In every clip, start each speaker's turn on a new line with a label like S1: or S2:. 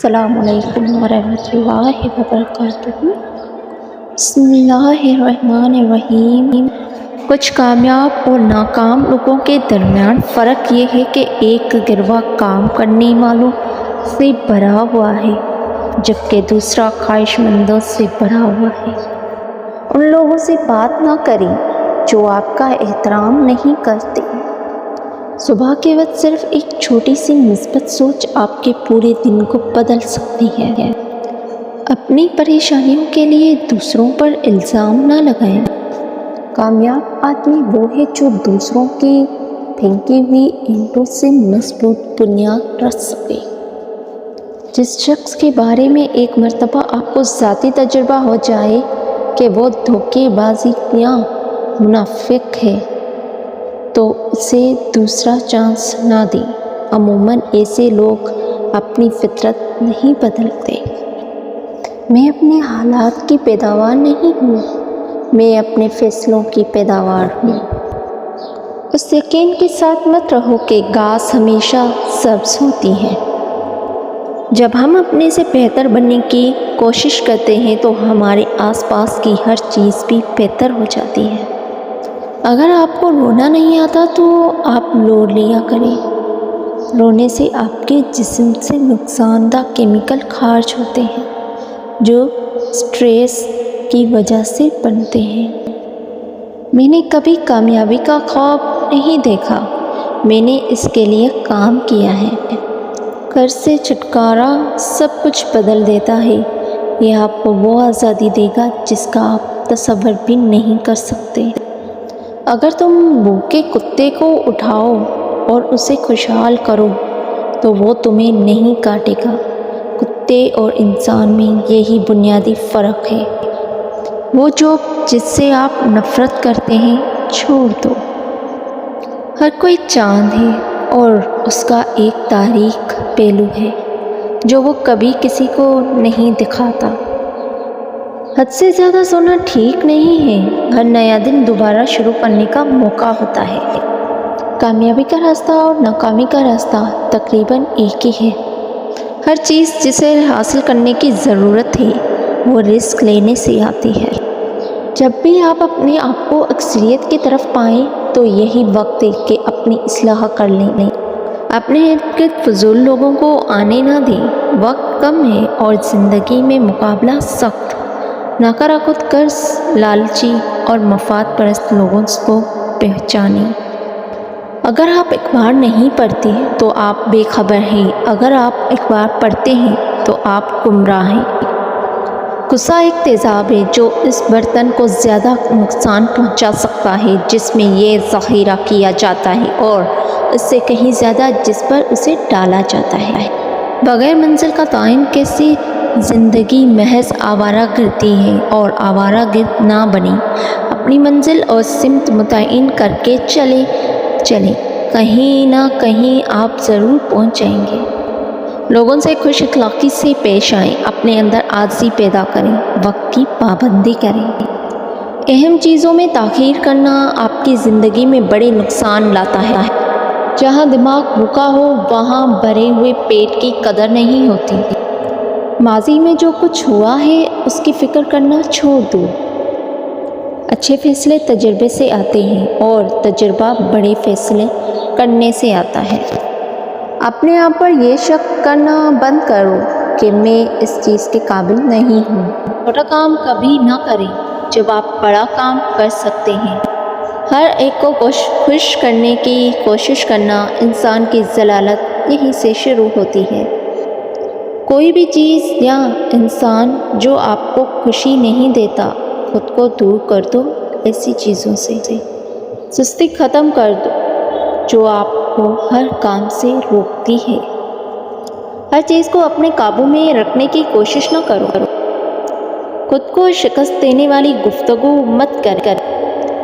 S1: السلام علیکم ورحمۃ اللہ وبرکاتہ۔ بسم اللہ الرحمن الرحیم۔ کچھ کامیاب اور ناکام لوگوں کے درمیان فرق یہ ہے کہ ایک گروہ کام کرنے والوں سے بھرا ہوا ہے جبکہ دوسرا خواہش مندوں سے بھرا ہوا ہے۔ ان لوگوں سے بات نہ کریں جو آپ کا احترام نہیں کرتے۔ صبح کے وقت صرف ایک چھوٹی سی مثبت سوچ آپ کے پورے دن کو بدل سکتی ہے۔ اپنی پریشانیوں کے لیے دوسروں پر الزام نہ لگائیں۔ کامیاب آدمی وہ ہے جو دوسروں کی پھینکی ہوئی اینٹوں سے مضبوط بنیاد رکھ سکے۔ جس شخص کے بارے میں ایک مرتبہ آپ کو ذاتی تجربہ ہو جائے کہ وہ دھوکے بازی یا منافق ہے تو اسے دوسرا چانس نہ دیں۔ عموماً ایسے لوگ اپنی فطرت نہیں بدلتے۔ میں اپنے حالات کی پیداوار نہیں ہوں، میں اپنے فیصلوں کی پیداوار ہوں۔ اس یقین کے ساتھ مت رہو کہ گھاس ہمیشہ سبز ہوتی ہے۔ جب ہم اپنے سے بہتر بننے کی کوشش کرتے ہیں تو ہمارے آس پاس کی ہر چیز بھی بہتر ہو جاتی ہے۔ اگر آپ کو رونا نہیں آتا تو آپ رو لیا کریں۔ رونے سے آپ کے جسم سے نقصان دہ کیمیکل خارج ہوتے ہیں جو سٹریس کی وجہ سے بنتے ہیں۔ میں نے کبھی کامیابی کا خواب نہیں دیکھا، میں نے اس کے لیے کام کیا ہے۔ قرض سے چھٹکارا سب کچھ بدل دیتا ہے۔ یہ آپ کو وہ آزادی دے گا جس کا آپ تصور بھی نہیں کر سکتے۔ اگر تم بھوکے کتے کو اٹھاؤ اور اسے خوشحال کرو تو وہ تمہیں نہیں کاٹے گا۔ کتے اور انسان میں یہی بنیادی فرق ہے۔ وہ جس سے آپ نفرت کرتے ہیں چھوڑ دو۔ ہر کوئی چاند ہے اور اس کا ایک تاریک پہلو ہے جو وہ کبھی کسی کو نہیں دکھاتا۔ حد سے زیادہ سونا ٹھیک نہیں ہے۔ ہر نیا دن دوبارہ شروع کرنے کا موقع ہوتا ہے۔ کامیابی کا راستہ اور ناکامی کا راستہ تقریباً ایک ہی ہے۔ ہر چیز جسے حاصل کرنے کی ضرورت ہے وہ رسک لینے سے آتی ہے۔ جب بھی آپ اپنے آپ کو اکثریت کی طرف پائیں تو یہی وقت ہے کہ اپنی اصلاح کر لیں۔ اپنے ارد گرد فضول لوگوں کو آنے نہ دیں۔ وقت کم ہے اور زندگی میں مقابلہ سخت۔ ناکارہ خود غرض، لالچی اور مفاد پرست لوگوں کو پہچانیں۔ اگر آپ اخبار نہیں پڑھتے تو آپ بے خبر ہیں، اگر آپ اخبار پڑھتے ہیں تو آپ گمراہ ہیں۔ غصہ ایک تیزاب ہے جو اس برتن کو زیادہ نقصان پہنچا سکتا ہے جس میں یہ ذخیرہ کیا جاتا ہے اور اس سے کہیں زیادہ جس پر اسے ڈالا جاتا ہے۔ بغیر منزل کا تعین کیسی زندگی محض آوارہ گردی ہے اور آوارہ گرد نہ بنیں۔ اپنی منزل اور سمت متعین کر کے چلیں، کہیں نہ کہیں آپ ضرور پہنچ جائیں گے۔ لوگوں سے خوش اخلاقی سے پیش آئیں، اپنے اندر عاجزی پیدا کریں، وقت کی پابندی کریں۔ اہم چیزوں میں تاخیر کرنا آپ کی زندگی میں بڑے نقصان لاتا ہے۔ جہاں دماغ بھوکا ہو وہاں بھرے ہوئے پیٹ کی قدر نہیں ہوتی۔ ماضی میں جو کچھ ہوا ہے اس کی فکر کرنا چھوڑ دو۔ اچھے فیصلے تجربے سے آتے ہیں اور تجربہ بڑے فیصلے کرنے سے آتا ہے۔ اپنے آپ پر یہ شک کرنا بند کرو کہ میں اس چیز کے قابل نہیں ہوں۔ چھوٹا کام کبھی نہ کریں جب آپ بڑا کام کر سکتے ہیں۔ ہر ایک کو خوش کرنے کی کوشش کرنا انسان کی ضلالت یہیں سے شروع ہوتی ہے۔ کوئی بھی چیز یا انسان جو آپ کو خوشی نہیں دیتا خود کو دور کر دو۔ ایسی چیزوں سے سستی ختم کر دو جو آپ کو ہر کام سے روکتی ہے۔ ہر چیز کو اپنے قابو میں رکھنے کی کوشش نہ کرو۔ خود کو شکست دینے والی گفتگو مت کر۔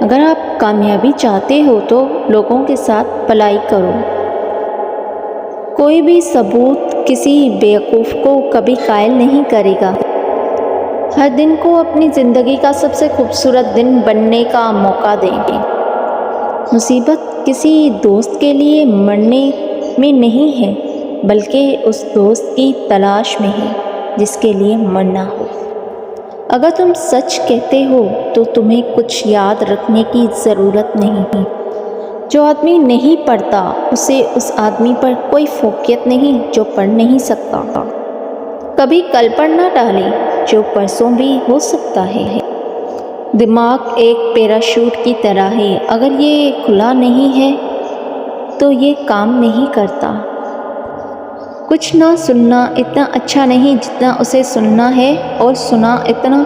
S1: اگر آپ کامیابی چاہتے ہو تو لوگوں کے ساتھ بھلائی کرو۔ کوئی بھی ثبوت کسی بیوقوف کو کبھی قائل نہیں کرے گا۔ ہر دن کو اپنی زندگی کا سب سے خوبصورت دن بننے کا موقع دیں گے۔ مصیبت کسی دوست کے لیے مرنے میں نہیں ہے بلکہ اس دوست کی تلاش میں ہے جس کے لیے مرنا ہو۔ اگر تم سچ کہتے ہو تو تمہیں کچھ یاد رکھنے کی ضرورت نہیں ہے۔ جو آدمی نہیں پڑھتا اسے اس آدمی پر کوئی فوقیت نہیں جو پڑھ نہیں سکتا۔ کبھی کل پر نہ ڈالے جو پرسوں بھی ہو سکتا ہے۔ دماغ ایک پیراشوٹ کی طرح ہے، اگر یہ کھلا نہیں ہے تو یہ کام نہیں کرتا۔ کچھ نہ سننا اتنا اچھا نہیں جتنا اسے سننا ہے، اور سنا اتنا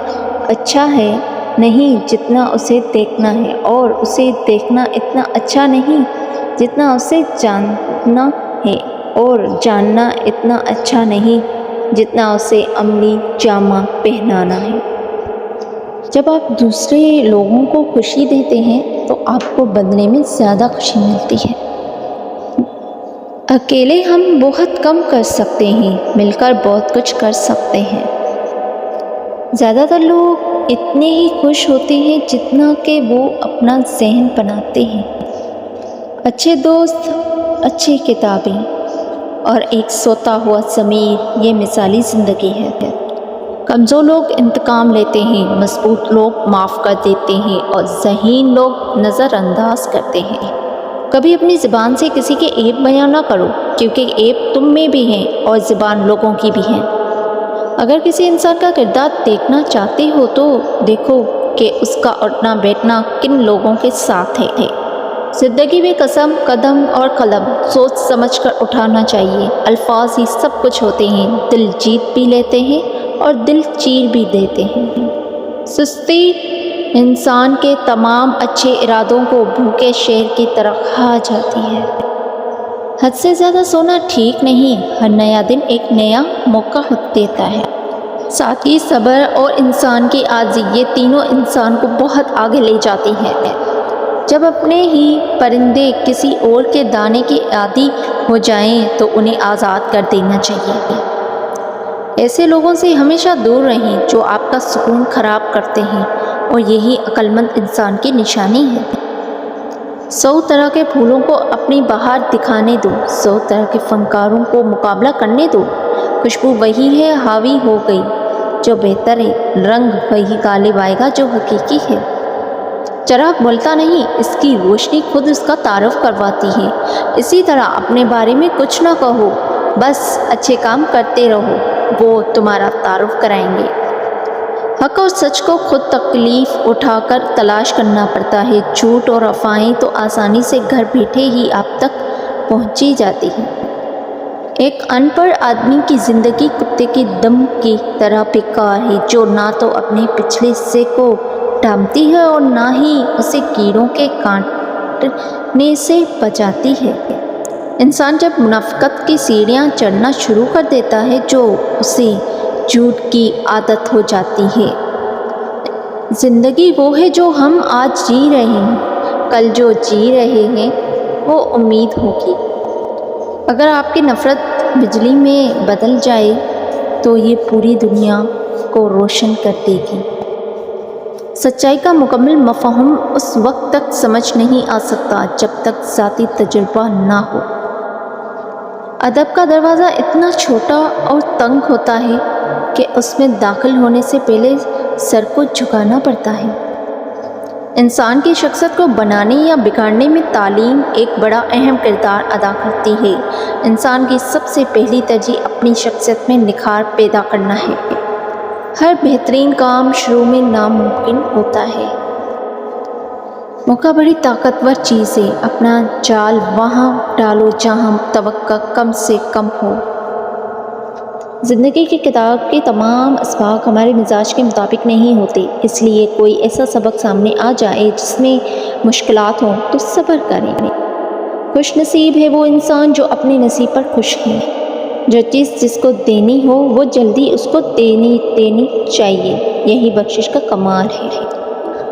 S1: اچھا ہے نہیں جتنا اسے دیکھنا ہے، اور اسے دیکھنا اتنا اچھا نہیں جتنا اسے جاننا ہے، اور جاننا اتنا اچھا نہیں جتنا اسے عملی جامہ پہنانا ہے۔ جب آپ دوسرے لوگوں کو خوشی دیتے ہیں تو آپ کو بدلے میں زیادہ خوشی ملتی ہے۔ اکیلے ہم بہت کم کر سکتے ہیں، مل کر بہت کچھ کر سکتے ہیں۔ زیادہ تر لوگ اتنے ہی خوش ہوتے ہیں جتنا کہ وہ اپنا ذہن بناتے ہیں۔ اچھے دوست، اچھی کتابیں اور ایک سوتا ہوا ضمیر، یہ مثالی زندگی ہے۔ کمزور لوگ انتقام لیتے ہیں، مضبوط لوگ معاف کر دیتے ہیں، اور ذہین لوگ نظر انداز کرتے ہیں۔ کبھی اپنی زبان سے کسی کے عیب بیان نہ کرو، کیونکہ عیب تم میں بھی ہیں اور زبان لوگوں کی بھی ہے۔ اگر کسی انسان کا کردار دیکھنا چاہتے ہو تو دیکھو کہ اس کا اٹھنا بیٹھنا کن لوگوں کے ساتھ ہے۔ زندگی میں قسم، قدم اور قلم سوچ سمجھ کر اٹھانا چاہیے۔ الفاظ ہی سب کچھ ہوتے ہیں، دل جیت بھی لیتے ہیں اور دل چیر بھی دیتے ہیں۔ سستی انسان کے تمام اچھے ارادوں کو بھوکے شیر کی طرح کھا جاتی ہے۔ حد سے زیادہ سونا ٹھیک نہیں، ہر نیا دن ایک نیا موقع دیتا ہے۔ ساتھ ہی صبر اور انسان کی عاجزی، یہ تینوں انسان کو بہت آگے لے جاتی ہیں۔ جب اپنے ہی پرندے کسی اور کے دانے کے عادی ہو جائیں تو انہیں آزاد کر دینا چاہیے۔ ایسے لوگوں سے ہمیشہ دور رہیں جو آپ کا سکون خراب کرتے ہیں، اور یہی عقل مند انسان کی نشانی ہے۔ 100 طرح کے پھولوں کو اپنی بہار دکھانے دو، 100 طرح کے فنکاروں کو مقابلہ کرنے دو۔ خوشبو وہی ہے حاوی ہو گئی جو بہتر ہے، رنگ وہی غالب آئے گا جو حقیقی ہے۔ چراغ بولتا نہیں، اس کی روشنی خود اس کا تعارف کرواتی ہے۔ اسی طرح اپنے بارے میں کچھ نہ کہو، بس اچھے کام کرتے رہو، وہ تمہارا تعارف کرائیں گے۔ حق اور سچ کو خود تکلیف اٹھا کر تلاش کرنا پڑتا ہے، جھوٹ اور افواہیں تو آسانی سے گھر بیٹھے ہی آپ تک پہنچی جاتی ہیں۔ ایک ان پڑھ آدمی کی زندگی کتے کے دم کی طرح بیکار ہے، جو نہ تو اپنے پچھلے حصے کو ڈھانپتی ہے اور نہ ہی اسے کیڑوں کے کاٹنے سے بچاتی ہے۔ انسان جب منافقت کی سیڑھیاں چڑھنا شروع کر دیتا ہے جو اسے جھوٹ کی عادت ہو جاتی ہے۔ زندگی وہ ہے جو ہم آج جی رہے ہیں، کل جو جی رہے ہیں وہ امید ہوگی۔ اگر آپ کی نفرت بجلی میں بدل جائے تو یہ پوری دنیا کو روشن کر دے گی۔ سچائی کا مکمل مفہوم اس وقت تک سمجھ نہیں آ سکتا جب تک ذاتی تجربہ نہ ہو۔ ادب کا دروازہ اتنا چھوٹا اور تنگ ہوتا ہے کہ اس میں داخل ہونے سے پہلے سر کو جھکانا پڑتا ہے۔ انسان کی شخصیت کو بنانے یا بگاڑنے میں تعلیم ایک بڑا اہم کردار ادا کرتی ہے۔ انسان کی سب سے پہلی ترجیح اپنی شخصیت میں نکھار پیدا کرنا ہے۔ ہر بہترین کام شروع میں ناممکن ہوتا ہے۔ موقع بڑی طاقتور چیز ہے، اپنا جال وہاں ڈالو جہاں توقع کم سے کم ہو۔ زندگی کی کتاب کے تمام اسباق ہمارے مزاج کے مطابق نہیں ہوتے، اس لیے کوئی ایسا سبق سامنے آ جائے جس میں مشکلات ہوں تو صبر کریں۔ خوش نصیب ہے وہ انسان جو اپنے نصیب پر خوش ہے۔ جو چیز جس کو دینی ہو وہ جلدی اس کو دینی چاہیے، یہی بخشش کا کمال ہے۔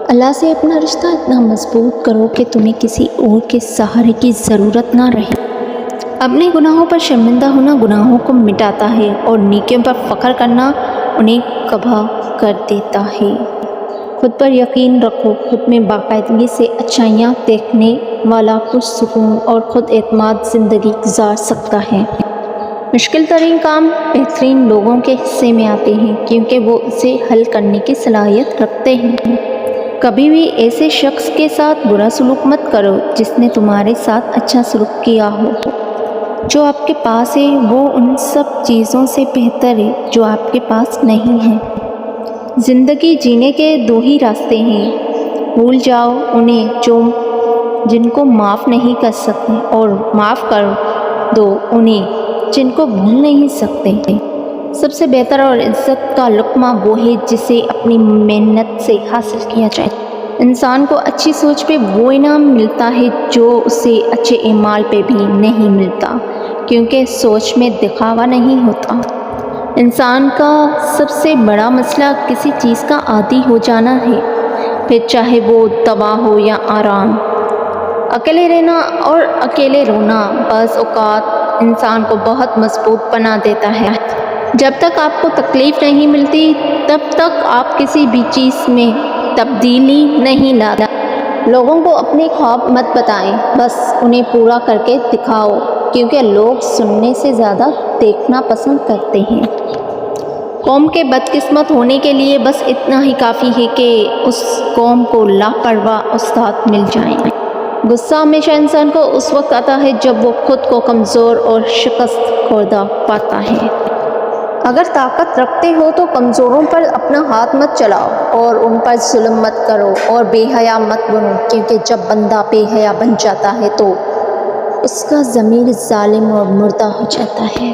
S1: اللہ سے اپنا رشتہ اتنا مضبوط کرو کہ تمہیں کسی اور کے سہارے کی ضرورت نہ رہے۔ اپنے گناہوں پر شرمندہ ہونا گناہوں کو مٹاتا ہے، اور نیکیوں پر فخر کرنا انہیں کبھا کر دیتا ہے۔ خود پر یقین رکھو، خود میں باقاعدگی سے اچھائیاں دیکھنے والا پرسکون اور خود اعتماد زندگی گزار سکتا ہے۔ مشکل ترین کام بہترین لوگوں کے حصے میں آتے ہیں کیونکہ وہ اسے حل کرنے کی صلاحیت رکھتے ہیں۔ کبھی بھی ایسے شخص کے ساتھ برا سلوک مت کرو جس نے تمہارے ساتھ اچھا سلوک کیا ہو۔ جو آپ کے پاس ہے وہ ان سب چیزوں سے بہتر ہے جو آپ کے پاس نہیں ہے۔ زندگی جینے کے دو ہی راستے ہیں، بھول جاؤ انہیں جن کو معاف نہیں کر سکتے، اور معاف کر دو انہیں جن کو بھول نہیں سکتے۔ سب سے بہتر اور عزت کا لقمہ وہ ہے جسے اپنی محنت سے حاصل کیا جائے۔ انسان کو اچھی سوچ پہ وہ انعام ملتا ہے جو اسے اچھے اعمال پہ بھی نہیں ملتا، کیونکہ سوچ میں دکھاوا نہیں ہوتا۔ انسان کا سب سے بڑا مسئلہ کسی چیز کا عادی ہو جانا ہے، پھر چاہے وہ دوا ہو یا آرام۔ اکیلے رہنا اور اکیلے رونا بعض اوقات انسان کو بہت مضبوط بنا دیتا ہے۔ جب تک آپ کو تکلیف نہیں ملتی تب تک آپ کسی بھی چیز میں تبدیلی نہیں لاتے۔ لوگوں کو اپنے خواب مت بتائیں، بس انہیں پورا کر کے دکھاؤ، کیونکہ لوگ سننے سے زیادہ دیکھنا پسند کرتے ہیں۔ قوم کے بدقسمت ہونے کے لیے بس اتنا ہی کافی ہے کہ اس قوم کو لاپرواہ استاد مل جائیں۔ غصہ ہمیشہ انسان کو اس وقت آتا ہے جب وہ خود کو کمزور اور شکست خوردہ پاتا ہے۔ اگر طاقت رکھتے ہو تو کمزوروں پر اپنا ہاتھ مت چلاؤ اور ان پر ظلم مت کرو اور بے حیا مت بنو، کیونکہ جب بندہ بے حیا بن جاتا ہے تو اس کا ضمیر ظالم اور مردہ ہو جاتا ہے۔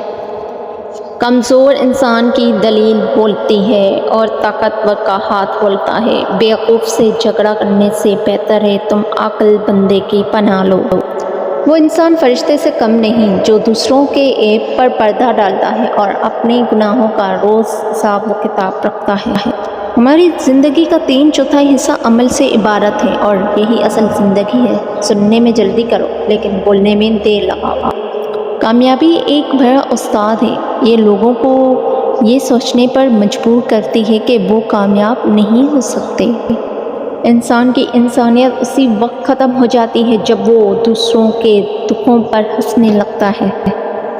S1: کمزور انسان کی دلیل بولتی ہے اور طاقتور کا ہاتھ بولتا ہے۔ بیوقوف سے جھگڑا کرنے سے بہتر ہے تم عاقل بندے کی پناہ لو۔ وہ انسان فرشتے سے کم نہیں جو دوسروں کے عیب پر پردہ ڈالتا ہے اور اپنے گناہوں کا روز حساب و کتاب رکھتا ہے۔ ہماری زندگی کا 3/4 حصہ عمل سے عبارت ہے اور یہی اصل زندگی ہے۔ سننے میں جلدی کرو لیکن بولنے میں دیر لگاؤ۔ کامیابی ایک بڑا استاد ہے، یہ لوگوں کو یہ سوچنے پر مجبور کرتی ہے کہ وہ کامیاب نہیں ہو سکتے۔ انسان کی انسانیت اسی وقت ختم ہو جاتی ہے جب وہ دوسروں کے دکھوں پر ہنسنے لگتا ہے۔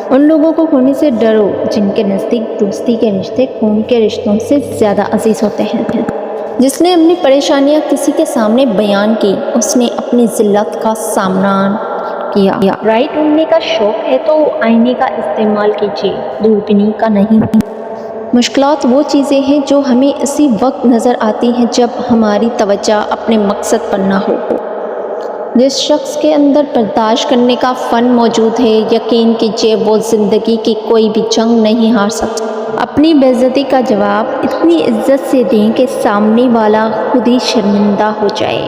S1: ان لوگوں کو کھونے سے ڈرو جن کے نزدیک دوستی کے رشتے خون کے رشتوں سے زیادہ عزیز ہوتے ہیں۔ جس نے اپنی پریشانیاں کسی کے سامنے بیان کی اس نے اپنی ذلت کا سامنا کیا۔ رائے ڈھونڈنے کا شوق ہے تو آئینے کا استعمال کیجیے، دوربین کا نہیں۔ مشکلات وہ چیزیں ہیں جو ہمیں اسی وقت نظر آتی ہیں جب ہماری توجہ اپنے مقصد پر نہ ہو۔ جس شخص کے اندر برداشت کرنے کا فن موجود ہے، یقین کیجیے وہ زندگی کی کوئی بھی جنگ نہیں ہار سکتا۔ اپنی بے عزتی کا جواب اتنی عزت سے دیں کہ سامنے والا خود ہی شرمندہ ہو جائے۔